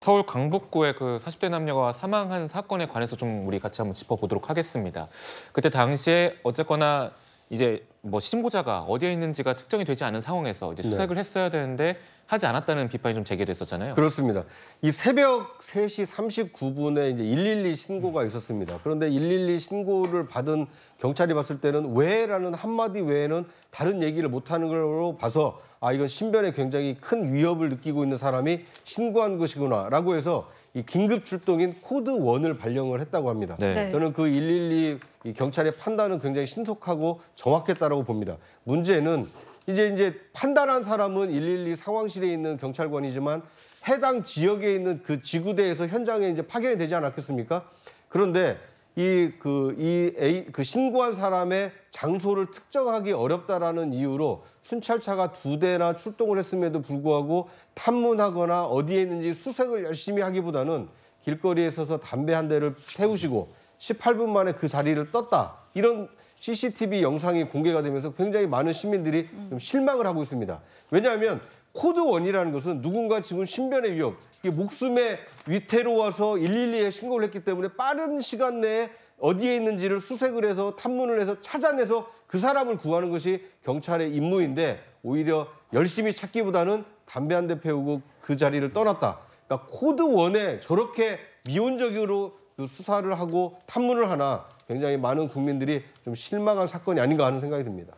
서울 강북구의 그 40대 남녀가 사망한 사건에 관해서 좀 우리 같이 한번 짚어보도록 하겠습니다. 그때 당시에 어쨌거나 이제 뭐 신고자가 어디에 있는지가 특정이 되지 않은 상황에서 이제 수색을 했어야 되는데 하지 않았다는 비판이 좀 제기됐었잖아요. 그렇습니다. 이 새벽 3시 39분에 이제 112 신고가 있었습니다. 그런데 112 신고를 받은 경찰이 봤을 때는 왜라는 한마디 외에는 다른 얘기를 못하는 걸로 봐서 아, 이건 신변에 굉장히 큰 위협을 느끼고 있는 사람이 신고한 것이구나라고 해서 이 긴급 출동인 코드 1을 발령을 했다고 합니다. 네. 저는 그 112 이 경찰의 판단은 굉장히 신속하고 정확했다라고 봅니다. 문제는 이제 판단한 사람은 112 상황실에 있는 경찰관이지만 해당 지역에 있는 그 지구대에서 현장에 이제 파견이 되지 않았겠습니까? 그런데 그 신고한 사람의 장소를 특정하기 어렵다라는 이유로 순찰차가 2대나 출동을 했음에도 불구하고 탐문하거나 어디에 있는지 수색을 열심히 하기보다는 길거리에 서서 담배 한 대를 태우시고 18분 만에 그 자리를 떴다. 이런 CCTV 영상이 공개가 되면서 굉장히 많은 시민들이 좀 실망을 하고 있습니다. 왜냐하면 코드 1이라는 것은 누군가 지금 신변의 위협, 목숨에 위태로워서 112에 신고를 했기 때문에 빠른 시간 내에 어디에 있는지를 수색을 해서 탐문을 해서 찾아내서 그 사람을 구하는 것이 경찰의 임무인데 오히려 열심히 찾기보다는 담배 한 대 피우고 그 자리를 떠났다. 그러니까 코드 1에 저렇게 미온적으로 수사를 하고 탐문을 하나 굉장히 많은 국민들이 좀 실망한 사건이 아닌가 하는 생각이 듭니다.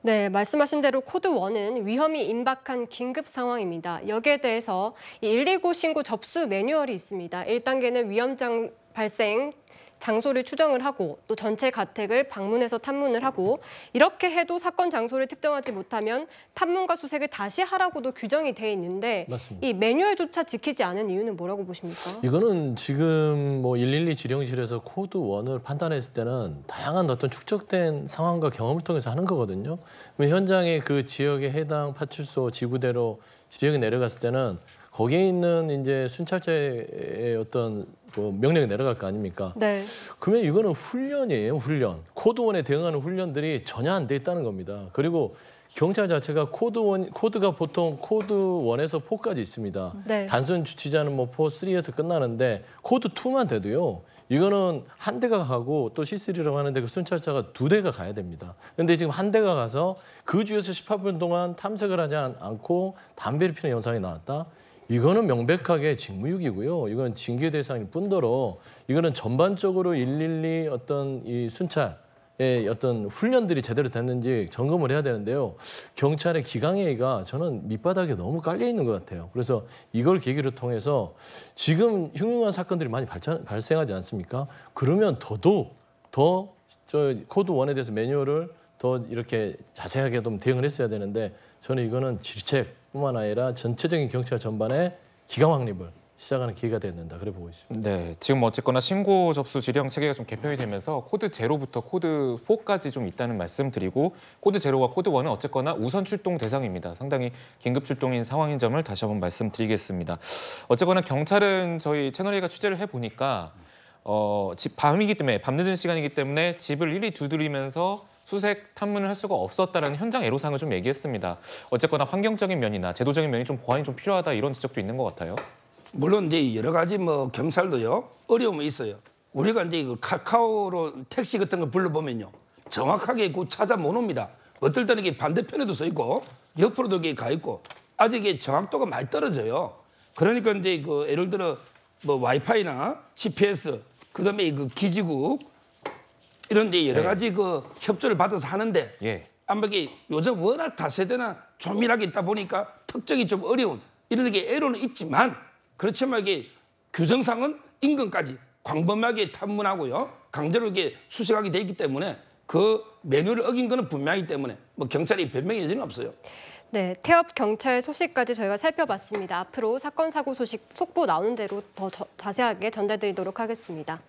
네, 말씀하신 대로 코드 1은 위험이 임박한 긴급 상황입니다. 여기에 대해서 119 신고 접수 매뉴얼이 있습니다. 1단계는 위험장 발생 장소를 추정을 하고 또 전체 가택을 방문해서 탐문을 하고 이렇게 해도 사건 장소를 특정하지 못하면 탐문과 수색을 다시 하라고도 규정이 돼 있는데 맞습니다. 이 매뉴얼조차 지키지 않은 이유는 뭐라고 보십니까? 이거는 지금 뭐 112 지령실에서 코드 1을 판단했을 때는 다양한 어떤 축적된 상황과 경험을 통해서 하는 거거든요. 현장에 그 지역에 해당 파출소 지구대로 지령이 내려갔을 때는 거기에 있는 이제 순찰자의 어떤 명령이 내려갈 거 아닙니까? 네. 그러면 이거는 훈련이에요, 훈련. 코드 1에 대응하는 훈련들이 전혀 안 돼 있다는 겁니다. 그리고 경찰 자체가 코드가 보통 코드 1에서 4까지 있습니다. 네. 단순 주치자는 뭐 4, 3에서 끝나는데 코드 2만 돼도요. 이거는 한 대가 가고 또 C3라고 하는데 그 순찰차가 2대가 가야 됩니다. 그런데 지금 한 대가 가서 그 주에서 18분 동안 탐색을 하지 않고 담배를 피우는 영상이 나왔다. 이거는 명백하게 직무유기고요. 이건 징계 대상일 뿐더러 이거는 전반적으로 112 어떤 이 순찰의 어떤 훈련들이 제대로 됐는지 점검을 해야 되는데요. 경찰의 기강회의가 저는 밑바닥에 너무 깔려 있는 것 같아요. 그래서 이걸 계기로 통해서 지금 흉흉한 사건들이 많이 발생하지 않습니까? 그러면 더더욱 저 코드 1에 대해서 매뉴얼을 더 이렇게 자세하게 좀 대응을 했어야 되는데 저는 이거는 질책뿐만 아니라 전체적인 경찰 전반의 기강 확립을 시작하는 기회가 됐는다 그래 보고 있습니다. 네, 지금 어쨌거나 신고 접수 지령 체계가 좀 개편이 되면서 코드 0부터 코드 4까지 좀 있다는 말씀드리고 코드 0와 코드 1은 어쨌거나 우선 출동 대상입니다. 상당히 긴급 출동인 상황인 점을 다시 한번 말씀드리겠습니다. 어쨌거나 경찰은 저희 채널A가 취재를 해보니까 밤이기 때문에 밤늦은 시간이기 때문에 집을 일일이 두드리면서 수색 탐문을 할 수가 없었다라는 현장 애로사항을 좀 얘기했습니다. 어쨌거나 환경적인 면이나 제도적인 면이 좀 보완이 좀 필요하다 이런 지적도 있는 것 같아요. 물론 이제 여러 가지 뭐 경찰도요 어려움이 있어요. 우리가 이제 그 카카오로 택시 같은 걸 불러보면요 정확하게 그 찾아 못 옵니다. 어떨 때는 이게 반대편에도 서 있고 옆으로도 이게 가 있고 아직 이게 정확도가 많이 떨어져요. 그러니까 이제 그 예를 들어 뭐 와이파이나 GPS 그다음에 그 기지국 이런 데 여러 가지 그 협조를 받아서 하는데 아마 이게 요즘 워낙 다세대나 조밀하게 있다 보니까 특정이 좀 어려운 이런 게 애로는 있지만 그렇지만 이게 규정상은 인근까지 광범위하게 탐문하고요 강제로 이게 수색하게 돼 있기 때문에 그 매뉴얼을 어긴 거는 분명하기 때문에 뭐 경찰이 변명의 여지는 없어요. 네, 태업 경찰 소식까지 저희가 살펴봤습니다. 앞으로 사건 사고 소식 속보 나오는 대로 더 자세하게 전달드리도록 하겠습니다.